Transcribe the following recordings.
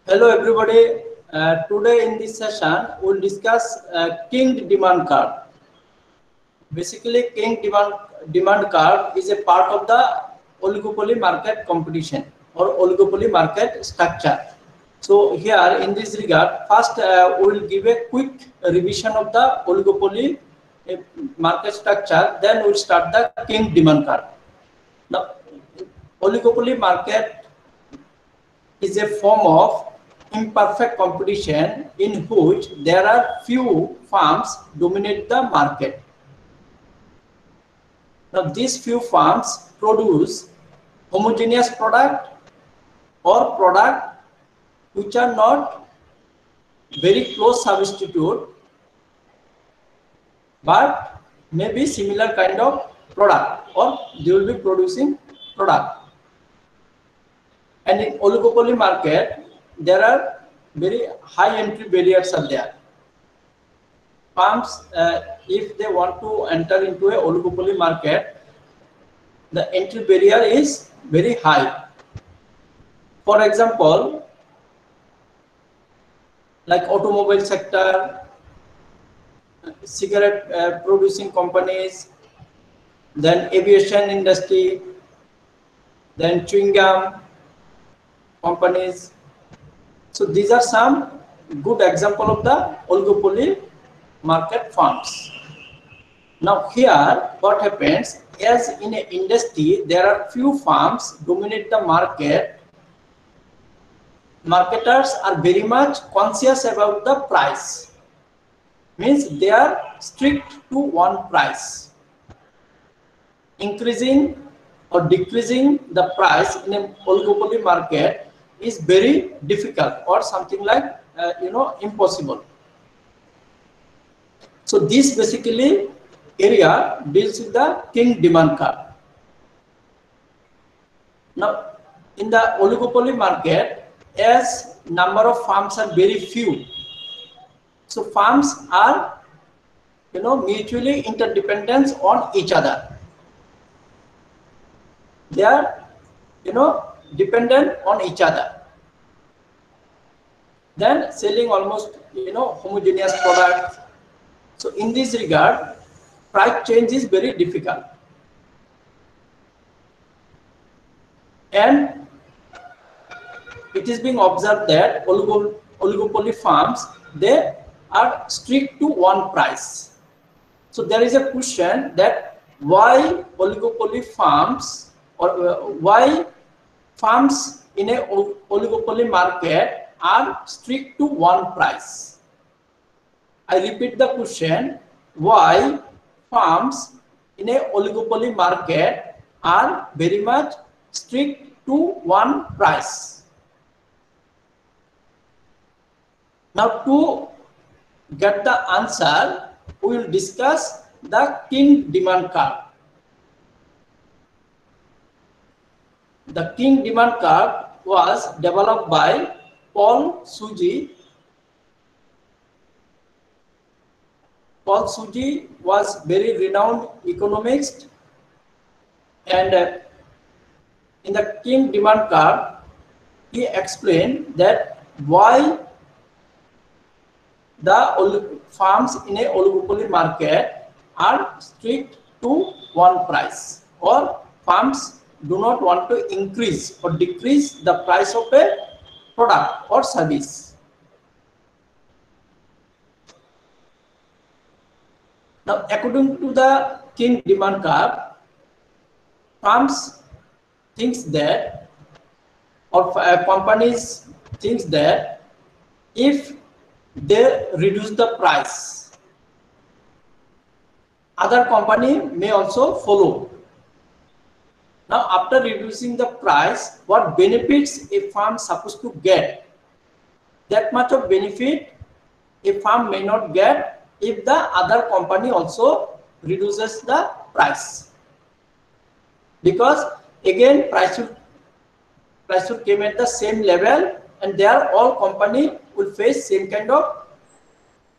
Hello everybody. Today in this session we'll discuss King demand curve. Basically, King demand curve is a part of the oligopoly market competition or oligopoly market structure. So here in this regard, first we'll give a quick revision of the oligopoly market structure. Then we'll start the King demand curve. Now, oligopoly market is a form of imperfect competition in which there are few firms dominate the market. Now these few firms produce homogeneous product or product which are not very close substitute but maybe similar kind of product, or they will be producing product. And in oligopoly market, there are very high entry barriers are there. Firms, if they want to enter into a oligopoly market, the entry barrier is very high. For example, like automobile sector, cigarette producing companies, then aviation industry, then chewing gum companies. So these are some good example of the oligopoly market firms. Now here what happens, as in an industry there are few firms dominate the market. Marketers are very much conscious about the price, means they are strict to one price. Increasing or decreasing the price in an oligopoly market is very difficult or something like impossible. So this basically area deals with the King demand curve. Now in the oligopoly market, as number of firms are very few, so firms are mutually interdependent on each other. They are dependent on each other, then selling almost homogeneous products. So in this regard, price change is very difficult, and it is being observed that oligopoly firms, they are strict to one price. So there is a question that why oligopoly firms or why firms in a oligopoly market are strict to one price. I repeat the question, why firms in a oligopoly market are very much strict to one price. Now to get the answer, we will discuss the King demand curve. The King demand curve was developed by Paul Sugy. Paul Sugy was very renowned economist, and in the King demand curve, he explained that why the firms in a oligopoly market are strict to one price, or firms do not want to increase or decrease the price of a product or service. Now according to the King demand curve, firms thinks that, or companies thinks that if they reduce the price, other company may also follow. Now after reducing the price, what benefits a firm supposed to get? That much of benefit a firm may not get if the other company also reduces the price, because again price should came at the same level, and there all company will face same kind of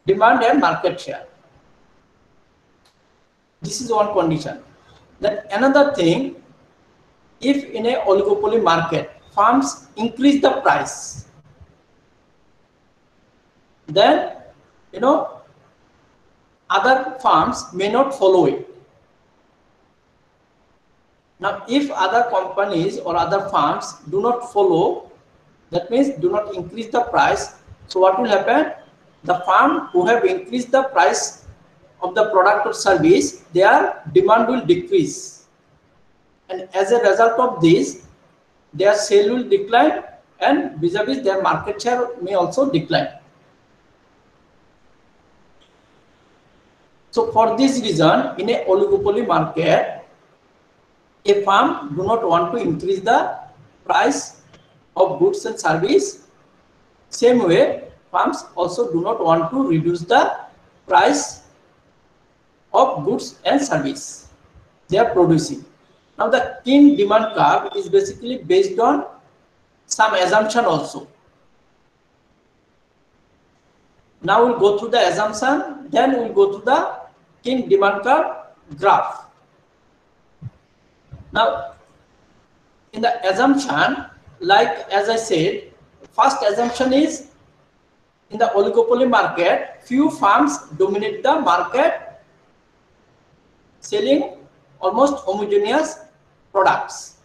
demand and market share. This is one condition. Then another thing, if in a oligopoly market firms increase the price, then other farms may not follow it. Now, if other companies or other farms do not follow, that means do not increase the price, so what will happen? The farm who have increased the price of the product or service, their demand will decrease, and as a result of this, their sale will decline, and vis-a-vis their market share may also decline. So for this reason, in a oligopoly market, a farm do not want to increase the price of goods and service. Same way, farms also do not want to reduce the price of goods and service they are producing. Now the King demand curve is basically based on some assumption also. Now we'll go through the assumption, then we'll go to the King demand curve graph. Now, in the assumption, like as I said, first assumption is in the oligopoly market, few farms dominate the market, selling almost homogeneous products.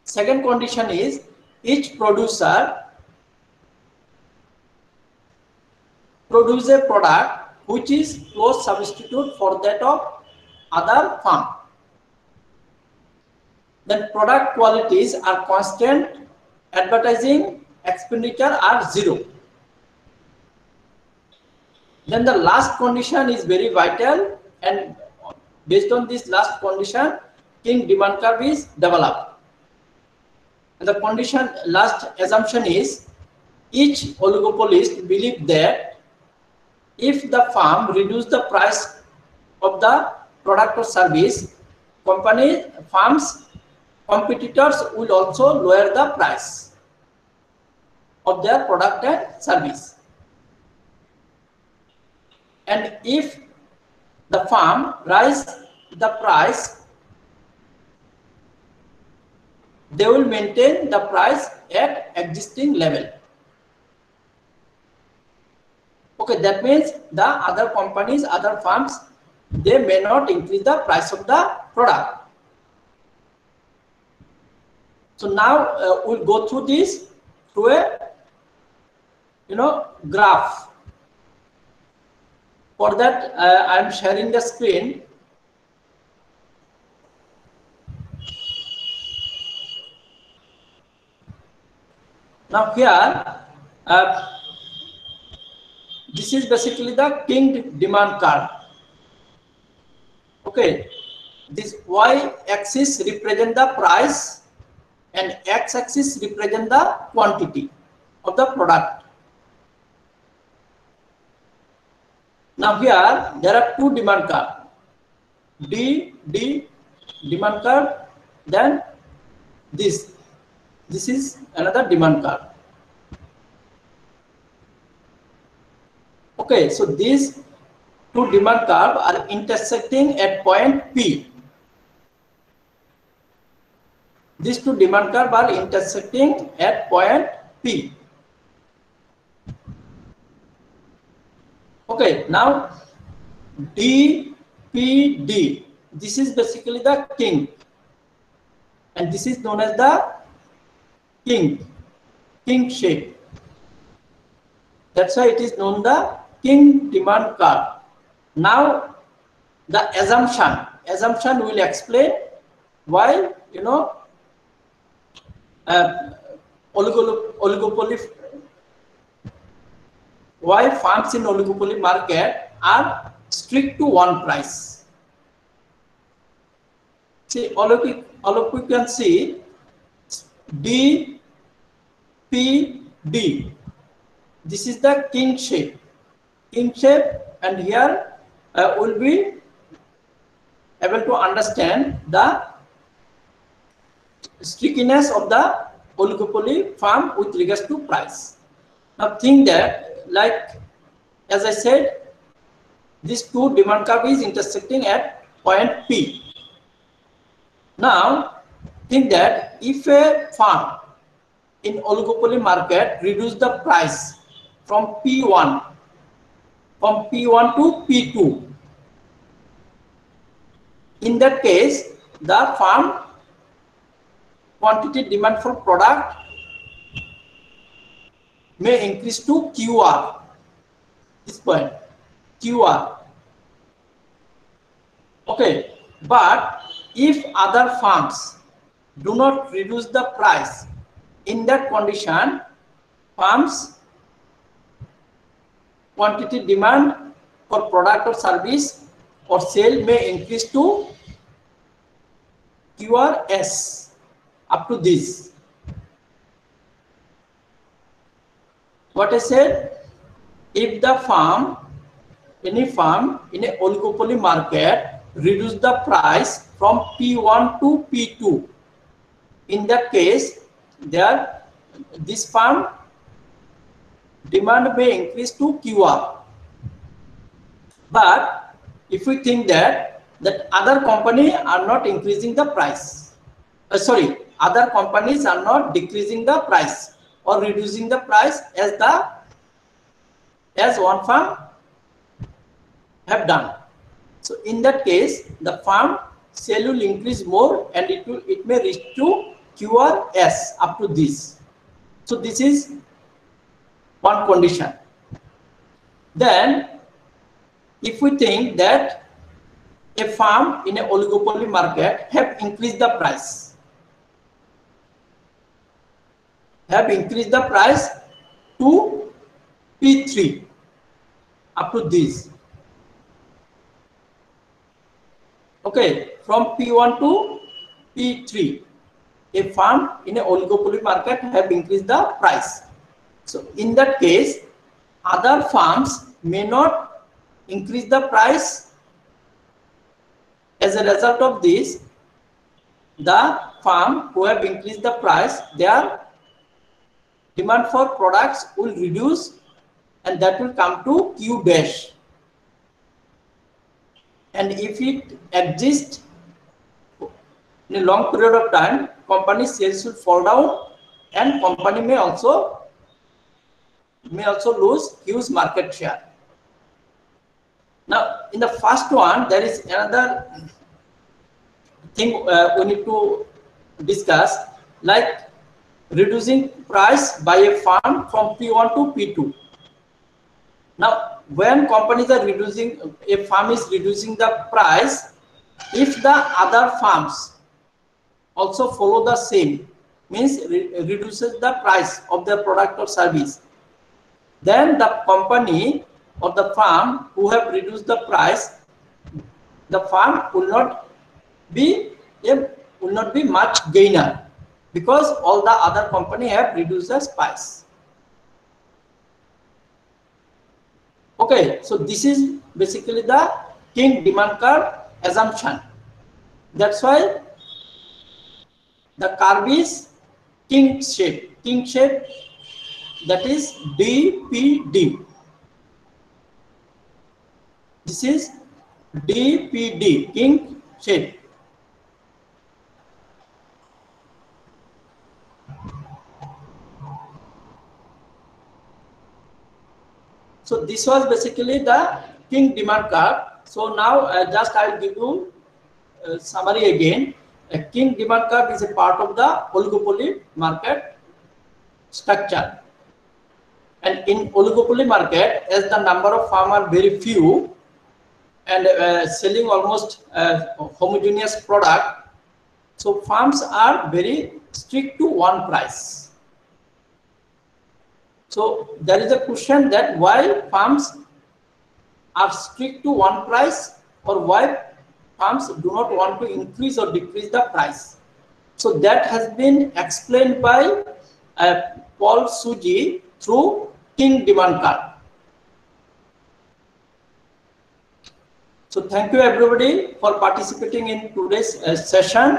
Second condition is each producer produces a product which is close substitute for that of other farm. Then product qualities are constant, advertising expenditure are zero. Then the last condition is very vital, and based on this last condition, King demand curve is developed. And the condition last assumption is each oligopolist believe that if the farm reduce the price of the product or service, farms competitors will also lower the price of their product and service. And if the farm rise the price, they will maintain the price at existing level. Okay, that means the other companies, other farms, they may not increase the price of the product. So now we'll go through this through a graph. For that, I'm sharing the screen. Now here, this is basically the King demand curve. Okay, this y-axis represent the price and x-axis represent the quantity of the product. Now here there are two demand curve, D demand curve, then this is another demand curve. Okay, so these two demand curve are intersecting at point P. These two demand curve are intersecting at point P. Okay, now DPD, this is basically the king, and this is known as the king shape. That's why it is known the King demand curve. Now the assumption will explain why oligopoly, why farms in oligopoly market are strict to one price. See, all of you can see DPD. This is the king shape, and here we'll be able to understand the stickiness of the oligopoly farm with regards to price. Now think that, like as I said, these two demand curve is intersecting at point P. Now think that if a farm in oligopoly market reduce the price from P1 to P2. In that case, the farm quantity demand for product may increase to QR. This point, QR. Okay, but if other farms do not reduce the price, in that condition, farms quantity demand for product or service or sale may increase to QRS up to this. What I said, if the farm, any farm in a oligopoly market reduce the price from P1 to P2, in that case, this farm demand may increase to QR. But if we think that other company are not increasing the price, other companies are not decreasing the price or reducing the price as one farm have done. So in that case, the farm sale will increase more and it may reach to QRS up to this. So this is one condition. Then if we think that a farm in a oligopoly market have increased the price, to P3 up to this. Okay, from P1 to P3, a farm in a oligopoly market have increased the price. So in that case, other farms may not increase the price. As a result of this, the farm who have increased the price, their demand for products will reduce and that will come to Q dash. And if it exists in a long period of time, company sales will fall down and company may also lose huge market share. Now, in the first one, there is another thing we need to discuss, like reducing price by a farm from P1 to P2. Now, when companies are reducing, a farm is reducing the price, if the other farms also follow the same, means reduces the price of their product or service, then the company or the farm who have reduced the price, the farm will not be much gainer because all the other company have reduced the price. Okay, so this is basically the King demand curve assumption. That's why the curve is king shape, that is DPD. This is DPD, king shape. So this was basically the King demand curve. So now I'll give you a summary again. A King demand curve is a part of the oligopoly market structure. And in oligopoly market, as the number of farms are very few and selling almost homogeneous product, so farms are very strict to one price. So there is a question that why farms are strict to one price or why farms do not want to increase or decrease the price. So that has been explained by Paul Suji through King demand curve. So thank you everybody for participating in today's session.